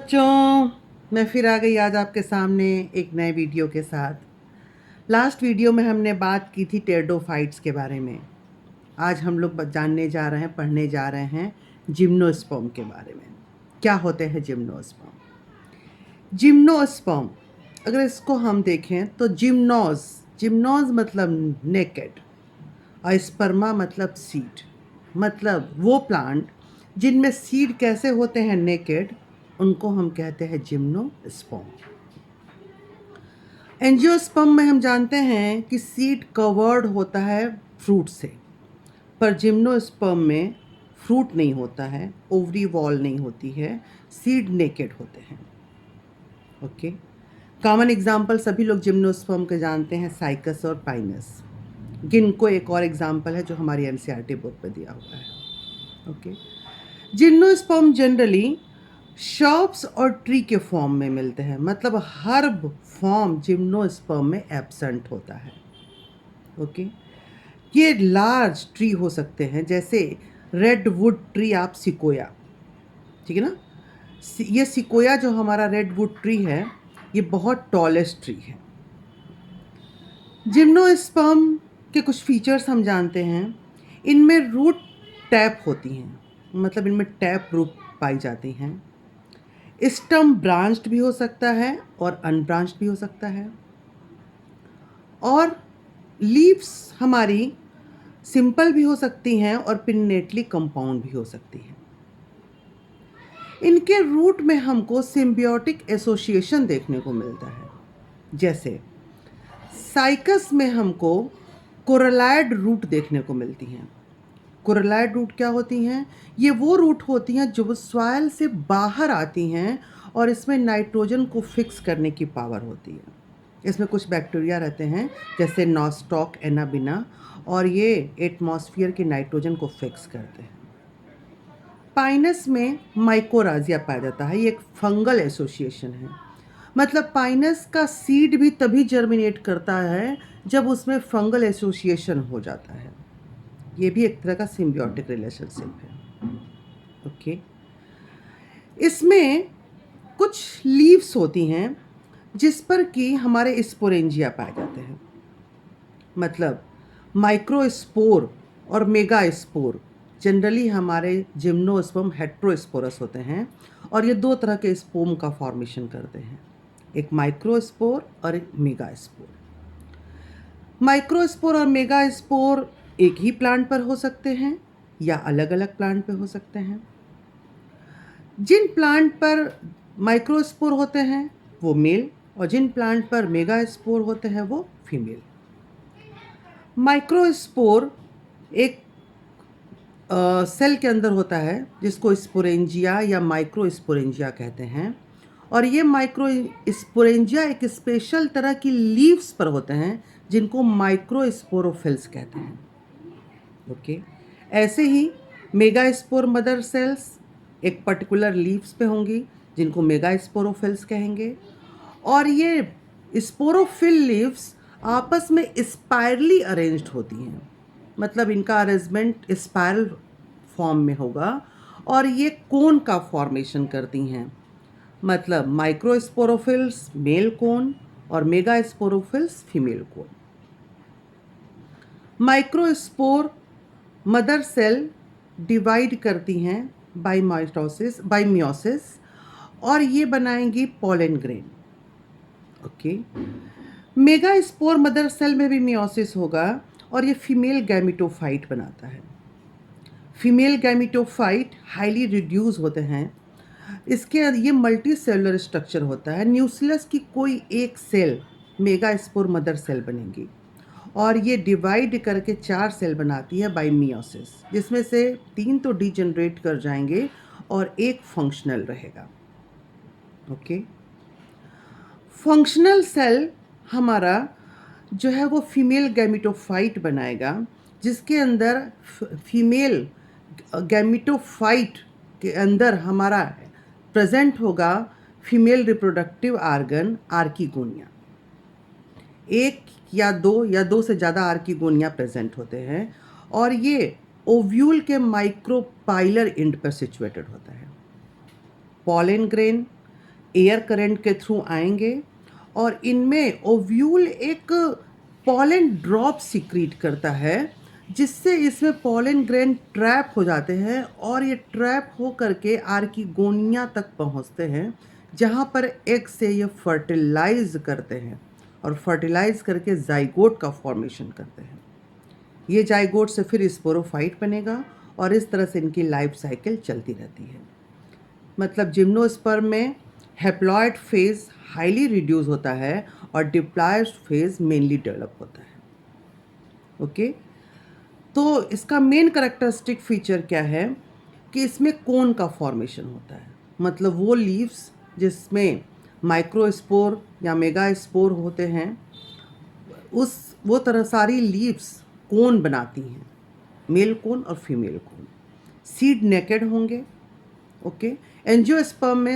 बच्चों, मैं फिर आ गई आज आपके सामने एक नए वीडियो के साथ। लास्ट वीडियो में हमने बात की थी टेरिडोफाइट्स के बारे में। आज हम लोग जानने जा रहे हैं, पढ़ने जा रहे हैं जिम्नोस्पर्म के बारे में। क्या होते हैं जिम्नोस्पर्म? जिम्नोस्पर्म अगर इसको हम देखें तो जिम्नोज मतलब नेकेड और स्पर्मा मतलब सीड, मतलब वो प्लांट जिनमें सीड कैसे होते हैं नेकेड, उनको हम कहते हैं जिम्नोस्पर्म। एंजियोस्पर्म में हम जानते हैं कि सीड कवर्ड होता है फ्रूट से, पर जिम्नोस्पर्म में फ्रूट नहीं होता है, ओवरी वॉल नहीं होती है, सीड नेकेड होते हैं। ओके, कॉमन एग्जाम्पल सभी लोग जिम्नोस्पर्म के जानते हैं, साइकस और पाइनस। गिनको एक और एग्जाम्पल है जो हमारी एनसीईआरटी बुक पे दिया हुआ है। ओके, जिम्नोस्पर्म जनरली शर्ब्स और ट्री के फॉर्म में मिलते हैं, मतलब हर्ब फॉर्म जिम्नोस्पर्म में एब्सेंट होता है। ओके, ये लार्ज ट्री हो सकते हैं, जैसे रेडवुड ट्री, आप सिकोया, ठीक है ना। ये सिकोया जो हमारा रेडवुड ट्री है, ये बहुत टॉलेस्ट ट्री है। जिम्नोस्पर्म के कुछ फीचर्स हम जानते हैं। इनमें रूट टैप होती हैं, मतलब इनमें टैप रूट पाई जाती हैं। स्टम ब्रांच्ड भी हो सकता है और अनब्रांच्ड भी हो सकता है। और लीव्स हमारी सिंपल भी हो सकती हैं और पिन्नेटली कंपाउंड भी हो सकती हैं। इनके रूट में हमको सिम्बियोटिक एसोसिएशन देखने को मिलता है। जैसे साइकस में हमको कोरलाइड रूट देखने को मिलती हैं। कोरलाइड रूट क्या होती हैं? ये वो रूट होती हैं जो सॉइल से बाहर आती हैं और इसमें नाइट्रोजन को फिक्स करने की पावर होती है। इसमें कुछ बैक्टीरिया रहते हैं जैसे नॉस्टॉक एनाबिना, और ये एटमॉस्फेयर के नाइट्रोजन को फिक्स करते हैं। पाइनस में माइकोराजिया पाया जाता है, ये एक फंगल एसोसिएशन है। मतलब पाइनस का सीड भी तभी जर्मिनेट करता है जब उसमें फंगल एसोसिएशन हो जाता है। ये भी एक तरह का सिम्बियोटिक रिलेशनशिप है। ओके, इसमें कुछ लीव्स होती हैं जिस पर कि हमारे स्पोरेंजिया पाए जाते हैं। मतलब माइक्रोस्पोर और मेगास्पोर जनरली हमारे जिम्नोस्पर्म हेट्रोस्पोरस होते हैं, और ये दो तरह के स्पोर्म का फॉर्मेशन करते हैं, एक माइक्रोस्पोर और एक मेगास्पोर। माइक्रोस्पोर और मेगास्पोर एक ही प्लांट पर हो सकते हैं या अलग अलग प्लांट पर हो सकते हैं। जिन प्लांट पर माइक्रोस्पोर होते हैं वो मेल, और जिन प्लांट पर मेगास्पोर होते हैं वो फीमेल। माइक्रोस्पोर एक सेल के अंदर होता है जिसको स्पोरेंजिया या माइक्रोस्पोरेंजिया कहते हैं, और ये माइक्रोस्पोरेंजिया एक स्पेशल तरह की लीव्स पर होते हैं जिनको माइक्रोस्पोरोफिल्स कहते हैं। ओके, ऐसे ही मेगास्पोर मदर सेल्स एक पर्टिकुलर लीव्स पे होंगी जिनको मेगास्पोरोफिल्स कहेंगे, और ये स्पोरोफिल लीव्स आपस में स्पायरली अरेंज्ड होती हैं, मतलब इनका अरेंजमेंट स्पायरल फॉर्म में होगा, और ये कोन का फॉर्मेशन करती हैं। मतलब माइक्रोस्पोरोफिल्स मेल कोन और megasporophylls female cone. Microspore mother cell divide करती हैं बाय मियोसिस, और ये बनाएंगी pollen grain. Okay, megaspore mother cell में भी मियोसिस होगा और ये फीमेल गैमिटोफाइट बनाता है। फीमेल गैमिटोफाइट हाईली रिड्यूस होते हैं। इसके ये मल्टी सेलुलर स्ट्रक्चर होता है। न्यूक्लियस की कोई एक सेल मेगास्पोर मदर सेल बनेगी, और ये डिवाइड करके 4 सेल बनाती है बाय मियोसिस, जिसमें से 3 तो डिजनरेट कर जाएंगे और एक फंक्शनल रहेगा। ओके, फंक्शनल सेल हमारा जो है वो फीमेल गैमिटोफाइट बनाएगा, जिसके अंदर फीमेल गैमिटोफाइट के अंदर हमारा प्रेजेंट होगा फीमेल रिप्रोडक्टिव आर्गन आर्किगोनिया। एक या दो से ज़्यादा आर्किगोनिया प्रेजेंट होते हैं, और ये ओव्यूल के माइक्रोपाइलर एंड पर सिचुएटेड होता है। पोलन ग्रेन एयर करंट के थ्रू आएंगे और इनमें ओव्यूल एक पॉलन ड्रॉप सीक्रेट करता है, जिससे इसमें पॉलन ग्रेन ट्रैप हो जाते हैं और ये ट्रैप हो करके आर्किगोनिया तक पहुंचते हैं, जहां पर एग से ये फर्टिलाइज करते हैं और फर्टिलाइज करके जाइगोट का फॉर्मेशन करते हैं। ये जाइगोट से फिर स्पोरोफाइट बनेगा और इस तरह से इनकी लाइफ साइकिल चलती रहती है। मतलब जिम्नोस्पर्म में हैप्लॉइड फेज हाईली रिड्यूस होता है और डिप्लॉयड फेज मेनली डेवलप होता है। ओके, तो इसका मेन करेक्टरिस्टिक फीचर क्या है कि इसमें कोन का फॉर्मेशन होता है। मतलब वो लीव्स जिसमें माइक्रोस्पोर या मेगास्पोर होते हैं, वो तरह सारी लीव्स कोन बनाती हैं, मेल कोन और फीमेल कोन। सीड नेकेड होंगे। ओके, एंजियोस्पर्म में